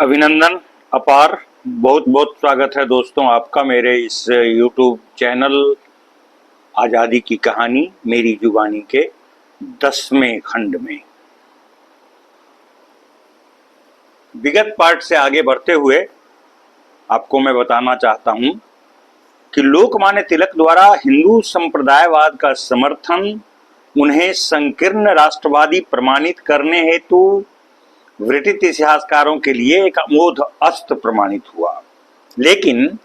अभिनंदन अपार। बहुत बहुत स्वागत है दोस्तों आपका मेरे इस YouTube चैनल आज़ादी की कहानी मेरी जुबानी के 10वें खंड में। विगत पार्ट से आगे बढ़ते हुए आपको मैं बताना चाहता हूं कि लोकमान्य तिलक द्वारा हिंदू संप्रदायवाद का समर्थन उन्हें संकीर्ण राष्ट्रवादी प्रमाणित करने हेतु ब्रिटिश इतिहासकारों के लिए एक अमोघ अस्त्र प्रमाणित हुआ। लेकिन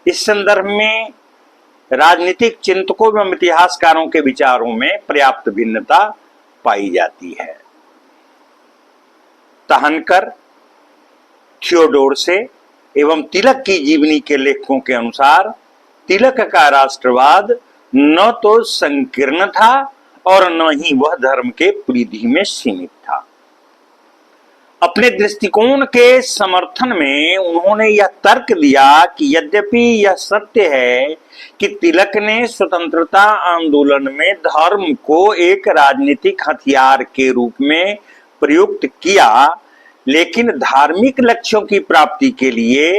इस संदर्भ में राजनीतिक चिंतकों एवं इतिहासकारों के विचारों में पर्याप्त भिन्नता पाई जाती है। तहनकर, थियोडोरसे एवं तिलक की जीवनी के लेखकों के अनुसार तिलक का राष्ट्रवाद न तो संकीर्ण था और न ही वह धर्म के परिधि में सीमित था। अपने दृष्टिकोण के समर्थन में उन्होंने यह तर्क दिया कि यद्यपि यह सत्य है कि तिलक ने स्वतंत्रता आंदोलन में धर्म को एक राजनीतिक हथियार के रूप में प्रयुक्त किया, लेकिन धार्मिक लक्ष्यों की प्राप्ति के लिए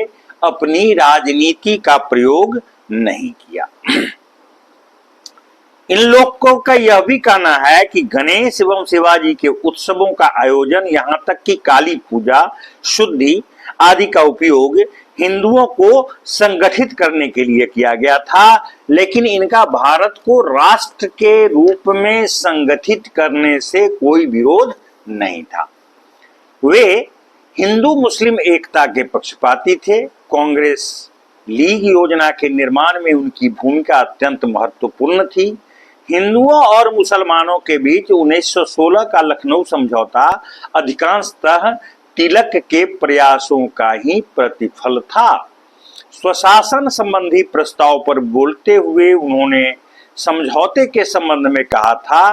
अपनी राजनीति का प्रयोग नहीं किया। इन लोगों का यह भी कहना है कि गणेश एवं शिवाजी के उत्सवों का आयोजन, यहाँ तक कि काली पूजा, शुद्धि आदि का उपयोग हिंदुओं को संगठित करने के लिए किया गया था, लेकिन इनका भारत को राष्ट्र के रूप में संगठित करने से कोई विरोध नहीं था। वे हिंदू मुस्लिम एकता के पक्षपाती थे। कांग्रेस लीग योजना के निर्माण में उनकी भूमिका अत्यंत महत्वपूर्ण थी। हिंदुओं और मुसलमानों के बीच 1916 का लखनऊ समझौता अधिकांशतः तिलक के प्रयासों का ही प्रतिफल था। स्वशासन संबंधी प्रस्ताव पर बोलते हुए उन्होंने समझौते के संबंध में कहा था,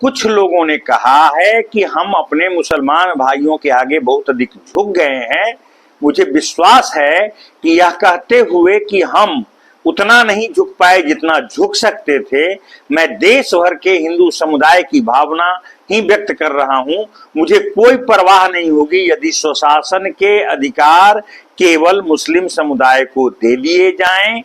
कुछ लोगों ने कहा है कि हम अपने मुसलमान भाइयों के आगे बहुत अधिक झुक गए हैं। मुझे विश्वास है कि यह कहते हुए कि हम उतना नहीं झुक पाए जितना झुक सकते थे, मैं देश भर के हिंदू समुदाय की भावना ही व्यक्त कर रहा हूं। मुझे कोई परवाह नहीं होगी यदि स्वशासन के अधिकार केवल मुस्लिम समुदाय को दे दिए जाएं।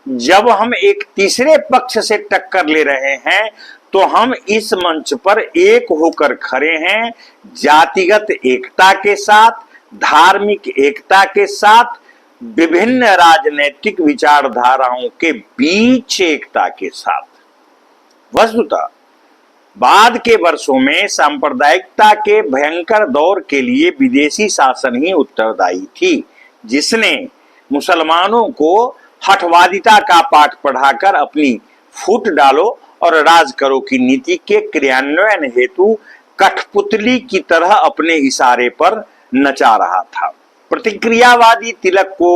जब हम एक तीसरे पक्ष से टक्कर ले रहे हैं तो हम इस मंच पर एक होकर खड़े हैं, जातिगत एकता के साथ, धार्मिक एकता के साथ, विभिन्न राजनीतिक विचारधाराओं के बीच एकता के साथ। वस्तुतः बाद के वर्षों में सांप्रदायिकता के भयंकर दौर के लिए विदेशी शासन ही उत्तरदायी थी, जिसने मुसलमानों को हठवादिता का पाठ पढ़ाकर अपनी फूट डालो और राज करो की नीति के क्रियान्वयन हेतु कठपुतली की तरह अपने इशारे पर नचा रहा था। प्रतिक्रियावादी तिलक को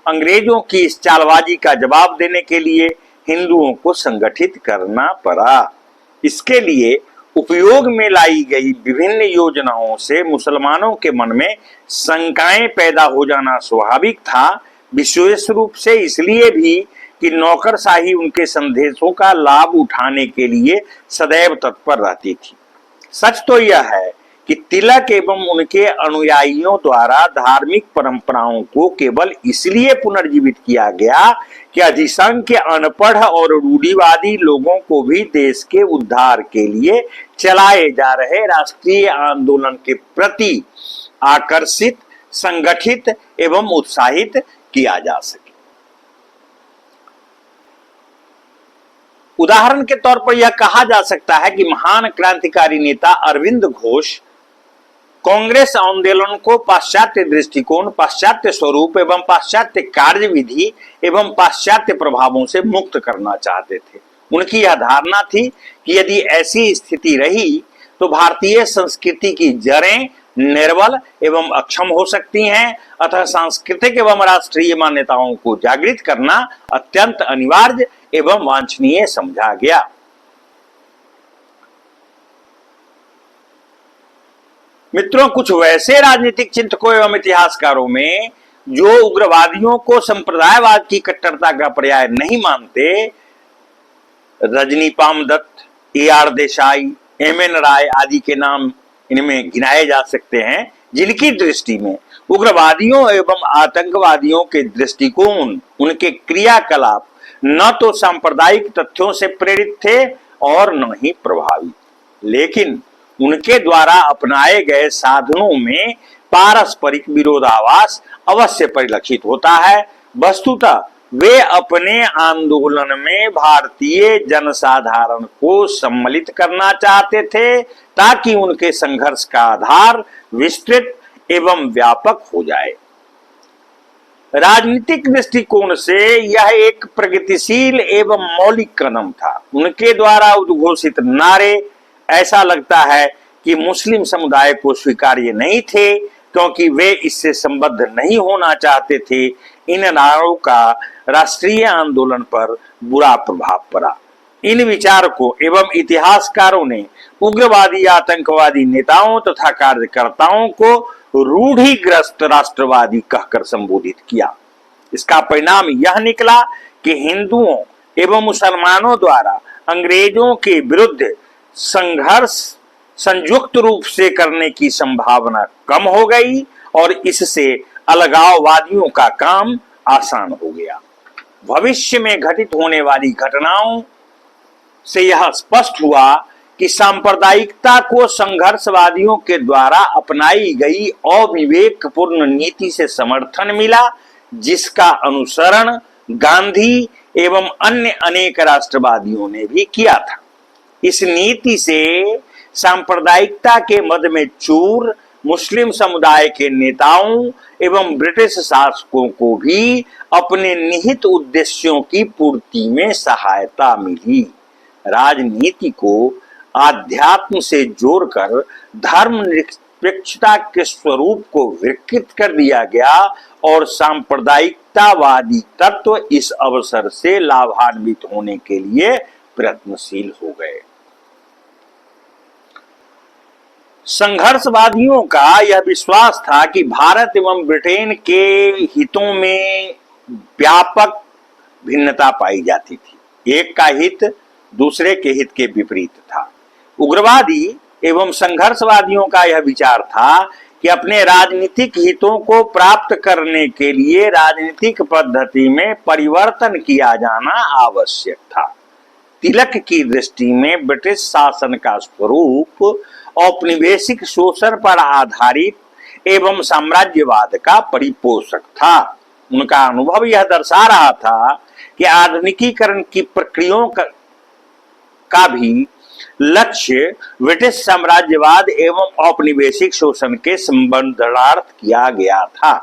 अंग्रेजों की इस चालबाजी का जवाब देने के लिए हिंदुओं को संगठित करना पड़ा। इसके लिए उपयोग में लाई गई विभिन्न योजनाओं से मुसलमानों के मन में शंकाएं पैदा हो जाना स्वाभाविक था, विशेष रूप से इसलिए भी कि नौकरशाही उनके संदेशों का लाभ उठाने के लिए सदैव तत्पर रहती थी। सच तो यह है कि तिलक एवं उनके अनुयायियों द्वारा धार्मिक परंपराओं को केवल इसलिए पुनर्जीवित किया गया कि अधिसंख्य अनपढ़ और रूढ़िवादी लोगों को भी देश के उद्धार के लिए चलाए जा रहे राष्ट्रीय आंदोलन के प्रति आकर्षित, संगठित एवं उत्साहित किया जा सके। उदाहरण के तौर पर यह कहा जा सकता है कि महान क्रांतिकारी नेता अरविंद घोष कांग्रेस आंदोलन को पाश्चात्य दृष्टिकोण, पाश्चात्य स्वरूप एवं पाश्चात्य कार्यविधि एवं पाश्चात्य प्रभावों से मुक्त करना चाहते थे। उनकी यह धारणा थी कि यदि ऐसी स्थिति रही तो भारतीय संस्कृति की जड़ें निर्बल एवं अक्षम हो सकती हैं, अतः सांस्कृतिक एवं राष्ट्रीय मान्यताओं को जागृत करना अत्यंत अनिवार्य एवं वांछनीय समझा गया। मित्रों, कुछ वैसे राजनीतिक चिंतकों एवं इतिहासकारों में जो उग्रवादियों को संप्रदायवाद की कट्टरता का पर्याय नहीं मानते, रजनी पामदत्त, AR देसाई, MN राय आदि के नाम इनमें गिनाए जा सकते हैं, जिनकी दृष्टि में उग्रवादियों एवं आतंकवादियों के दृष्टिकोण, उनके क्रियाकलाप न तो सांप्रदायिक तथ्यों से प्रेरित थे और न ही प्रभावित, लेकिन उनके द्वारा अपनाए गए साधनों में पारस्परिक विरोधाभास अवश्य परिलक्षित होता है। वस्तुतः वे अपने आंदोलन में भारतीय जनसाधारण को सम्मिलित करना चाहते थे ताकि उनके संघर्ष का आधार विस्तृत एवं व्यापक हो जाए। राजनीतिक दृष्टिकोण से यह एक प्रगतिशील एवं मौलिक कदम था। उनके द्वारा उद्घोषित नारे ऐसा लगता है कि मुस्लिम समुदाय को स्वीकार्य नहीं थे, क्योंकि वे इससे संबद्ध नहीं होना चाहते थे। इन नारों का राष्ट्रीय आंदोलन पर बुरा प्रभाव पड़ा। इन विचारकों एवं इतिहासकारों ने उग्रवादी आतंकवादी नेताओं तथा कार्यकर्ताओं को रूढ़िग्रस्त राष्ट्रवादी कहकर संबोधित किया। इसका परिणाम यह निकला कि हिंदुओं एवं मुसलमानों द्वारा अंग्रेजों के विरुद्ध संघर्ष संयुक्त रूप से करने की संभावना कम हो गई और इससे अलगाववादियों का काम आसान हो गया। भविष्य में घटित होने वाली घटनाओं से यह स्पष्ट हुआ कि सांप्रदायिकता को संघर्षवादियों के द्वारा अपनाई गई अविवेकपूर्ण नीति से समर्थन मिला, जिसका अनुसरण गांधी एवं अन्य अनेक राष्ट्रवादियों ने भी किया था। इस नीति से सांप्रदायिकता के मद में चूर मुस्लिम समुदाय के नेताओं एवं ब्रिटिश शासकों को भी अपने निहित उद्देश्यों की पूर्ति में सहायता मिली। राजनीति को आध्यात्म से जोड़कर धर्मनिरपेक्षता के स्वरूप को विकृत कर दिया गया और सांप्रदायिकतावादी तत्व इस अवसर से लाभान्वित होने के लिए प्रयत्नशील हो गए। संघर्षवादियों का यह विश्वास था कि भारत एवं ब्रिटेन के हितों में व्यापक भिन्नता पाई जाती थी। एक का हित दूसरे के हित के विपरीत था। उग्रवादी एवं संघर्षवादियों का यह विचार था कि अपने राजनीतिक हितों को प्राप्त करने के लिए राजनीतिक पद्धति में परिवर्तन किया जाना आवश्यक था। तिलक की दृष्टि में ब्रिटिश शासन का स्वरूप औपनिवेशिक शोषण पर आधारित एवं साम्राज्यवाद का परिपोषक था। उनका अनुभव यह दर्शा रहा था कि आधुनिकीकरण की प्रक्रियाओं का भी लक्ष्य ब्रिटिश साम्राज्यवाद एवं औपनिवेशिक शोषण के संबंधार्थ किया गया था।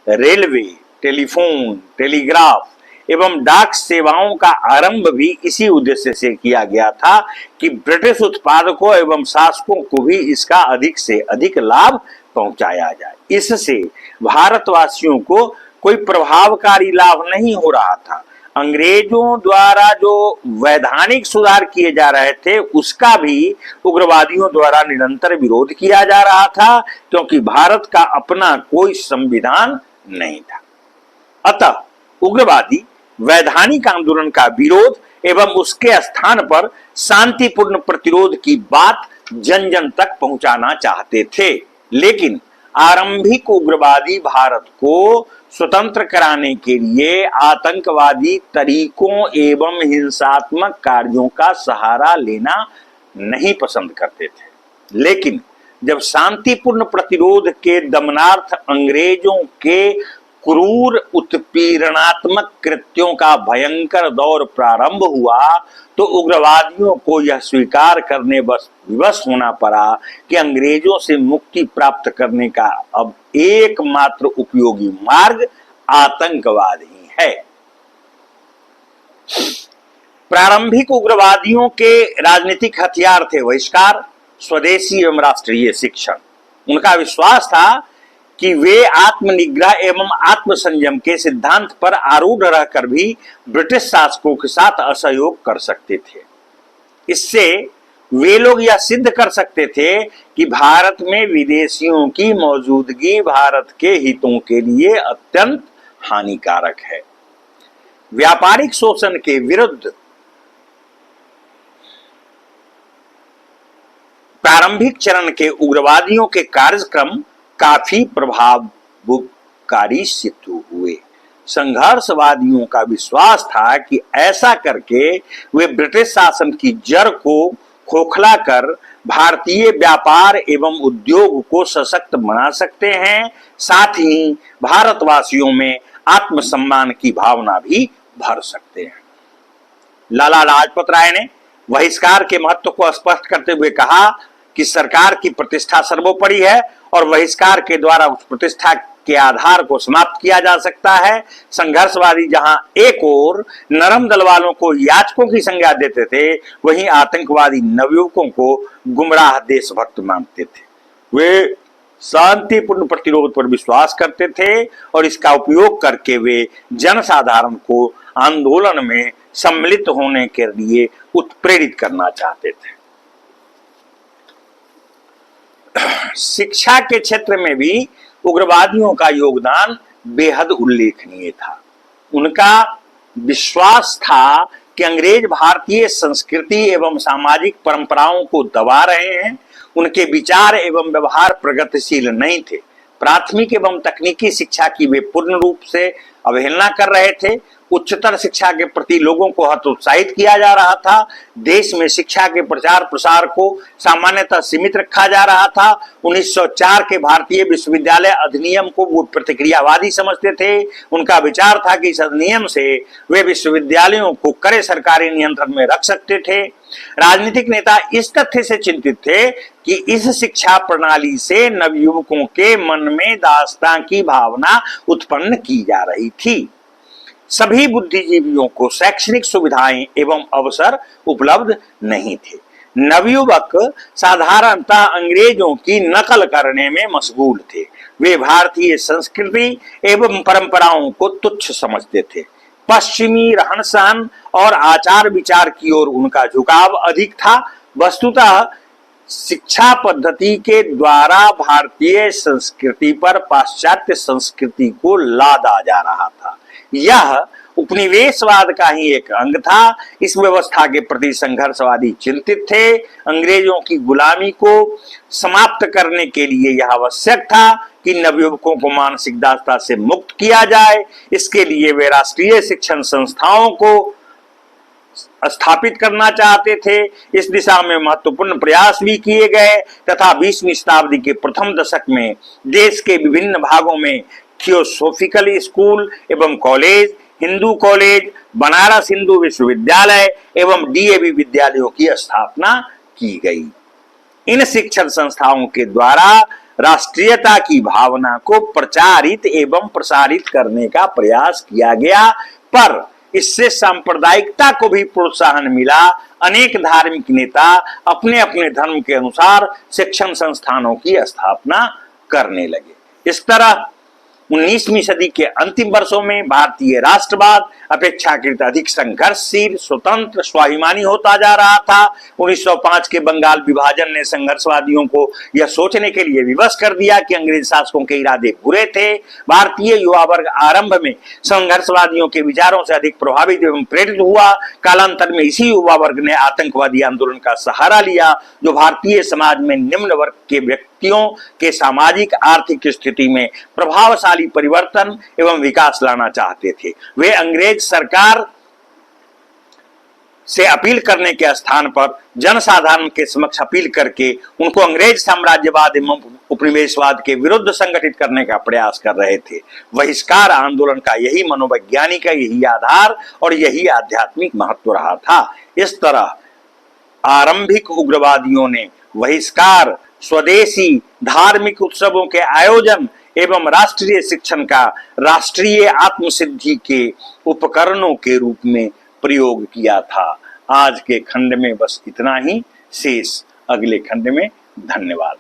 रेलवे, टेलीफोन, टेलीग्राफ एवं डाक सेवाओं का आरंभ भी इसी उद्देश्य से किया गया था कि ब्रिटिश उत्पादकों एवं शासकों को भी इसका अधिक से अधिक लाभ पहुंचाया जाए। इससे भारतवासियों को कोई प्रभावकारी लाभ नहीं हो रहा था। अंग्रेजों द्वारा जो वैधानिक सुधार किए जा रहे थे उसका भी उग्रवादियों द्वारा निरंतर विरोध किया जा रहा था, क्योंकि भारत का अपना कोई संविधान नहीं था। अतः उग्रवादी वैधानिक आंदोलन का विरोध एवं उसके स्थान पर शांतिपूर्ण प्रतिरोध की बात जन जन तक पहुंचाना चाहते थे। लेकिन आरंभिक उग्रवादी भारत को स्वतंत्र कराने के लिए आतंकवादी तरीकों एवं हिंसात्मक कार्यों का सहारा लेना नहीं पसंद करते थे। लेकिन जब शांतिपूर्ण प्रतिरोध के दमनार्थ अंग्रेजों के क्रूर उत्पीड़नात्मक कृत्यों का भयंकर दौर प्रारंभ हुआ तो उग्रवादियों को यह स्वीकार करने विवश होना पड़ा कि अंग्रेजों से मुक्ति प्राप्त करने का अब एकमात्र उपयोगी मार्ग आतंकवाद ही है। प्रारंभिक उग्रवादियों के राजनीतिक हथियार थे बहिष्कार, स्वदेशी एवं राष्ट्रीय शिक्षण। उनका विश्वास था कि वे आत्मनिग्रह एवं आत्मसंयम के सिद्धांत पर आरूढ़ रहकर भी ब्रिटिश शासकों के साथ असहयोग कर सकते थे। इससे वे लोग यह सिद्ध कर सकते थे कि भारत में विदेशियों की मौजूदगी भारत के हितों के लिए अत्यंत हानिकारक है। व्यापारिक शोषण के विरुद्ध प्रारंभिक चरण के उग्रवादियों के कार्यक्रम काफी प्रभावकारी सिद्ध हुए। संघर्षवादियों का विश्वास था कि ऐसा करके वे ब्रिटिश शासन की जड़ को खोखला कर भारतीय व्यापार एवं उद्योग को सशक्त बना सकते हैं, साथ ही भारतवासियों में आत्मसम्मान की भावना भी भर सकते हैं। लाला लाजपत राय ने बहिष्कार के महत्व को स्पष्ट करते हुए कहा कि सरकार की प्रतिष्ठा सर्वोपरि है और बहिष्कार के द्वारा उस प्रतिष्ठा के आधार को समाप्त किया जा सकता है। संघर्षवादी जहां एक ओर नरम दल वालों को याचकों की संज्ञा देते थे, वहीं आतंकवादी नवयुवकों को गुमराह देशभक्त मानते थे। वे शांतिपूर्ण प्रतिरोध पर विश्वास करते थे और इसका उपयोग करके वे जनसाधारण को आंदोलन में सम्मिलित होने के लिए उत्प्रेरित करना चाहते थे। शिक्षा के क्षेत्र में भी उग्रवादियों का योगदान बेहद उल्लेखनीय था। उनका विश्वास था कि अंग्रेज भारतीय संस्कृति एवं सामाजिक परंपराओं को दबा रहे हैं। उनके विचार एवं व्यवहार प्रगतिशील नहीं थे। प्राथमिक एवं तकनीकी शिक्षा की वे पूर्ण रूप से अवहेलना कर रहे थे। उच्चतर शिक्षा के प्रति लोगों को हतोत्साहित किया जा रहा था। देश में शिक्षा के प्रचार प्रसार को सामान्यतः सीमित रखा जा रहा था। 1904 के भारतीय विश्वविद्यालय अधिनियम को वो प्रतिक्रियावादी समझते थे। उनका विचार था कि इस अधिनियम से वे विश्वविद्यालयों को कड़े सरकारी नियंत्रण में रख सकते थे। राजनीतिक नेता इस तथ्य से चिंतित थे कि इस शिक्षा प्रणाली से नवयुवकों के मन में दासता की भावना उत्पन्न की जा रही थी। सभी बुद्धिजीवियों को शैक्षणिक सुविधाएं एवं अवसर उपलब्ध नहीं थे। नवयुवक साधारणतः अंग्रेजों की नकल करने में मशगूल थे। वे भारतीय संस्कृति एवं परंपराओं को तुच्छ समझते थे। पश्चिमी रहन सहन और आचार विचार की ओर उनका झुकाव अधिक था। वस्तुतः शिक्षा पद्धति के द्वारा भारतीय संस्कृति पर पाश्चात्य संस्कृति को लादा जा रहा था। यह उपनिवेशवाद का ही एक अंग था। इस व्यवस्था के प्रति संघर्षवादी चिंतित थे। अंग्रेजों की गुलामी को समाप्त करने के लिए यह आवश्यक था कि नवयुवकों को मानसिक दासता से मुक्त किया जाए। इसके लिए वे राष्ट्रीय शिक्षण संस्थाओं को स्थापित करना चाहते थे। इस दिशा में महत्वपूर्ण प्रयास भी किए गए तथा 20वीं शताब्दी के प्रथम दशक में देश के विभिन्न भागों में थियोसॉफिकल स्कूल एवं कॉलेज, हिंदू कॉलेज, बनारस हिंदू विश्वविद्यालय एवं डीएवी विद्यालयों की स्थापना की गई। इन शिक्षण संस्थाओं के द्वारा राष्ट्रीयता की भावना को प्रचारित एवं प्रसारित करने का प्रयास किया गया, पर इससे सांप्रदायिकता को भी प्रोत्साहन मिला। अनेक धार्मिक नेता अपने अपने धर्म के अनुसार शिक्षण संस्थानों की स्थापना करने लगे। इस तरह 19वीं सदी के अंतिम वर्षों में भारतीय राष्ट्रवाद अपेक्षाकृत अधिक संघर्षशील, स्वतंत्र, स्वाभिमानी होता जा रहा था। 1905 के बंगाल विभाजन ने संघर्षवादियों को यह सोचने के लिए विवश कर दिया कि अंग्रेज शासकों के इरादे बुरे थे। भारतीय युवा वर्ग आरंभ में संघर्षवादियों के विचारों से अधिक प्रभावित एवं प्रेरित हुआ। कालांतर में इसी युवा वर्ग ने आतंकवादी आंदोलन का सहारा लिया, जो भारतीय समाज में निम्न वर्ग के व्यक्तियों के सामाजिक आर्थिक स्थिति में प्रभावशाली परिवर्तन एवं विकास लाना चाहते थे। वे अंग्रेज सरकार से अपील करने के स्थान पर जनसाधारण के समक्ष अपील करके उनको अंग्रेज साम्राज्यवाद एवं उपनिवेशवाद के विरुद्ध संगठित करने का प्रयास कर रहे थे। बहिष्कार आंदोलन का यही मनोवैज्ञानिक, यही आधार और यही आध्यात्मिक महत्व रहा था। इस तरह आरंभिक उग्रवादियों ने बहिष्कार, स्वदेशी धार्मिक उत्सवों के आयोजन एवं राष्ट्रीय शिक्षण का राष्ट्रीय आत्मसिद्धि के उपकरणों के रूप में प्रयोग किया था। आज के खंड में बस इतना ही। शेष अगले खंड में। धन्यवाद।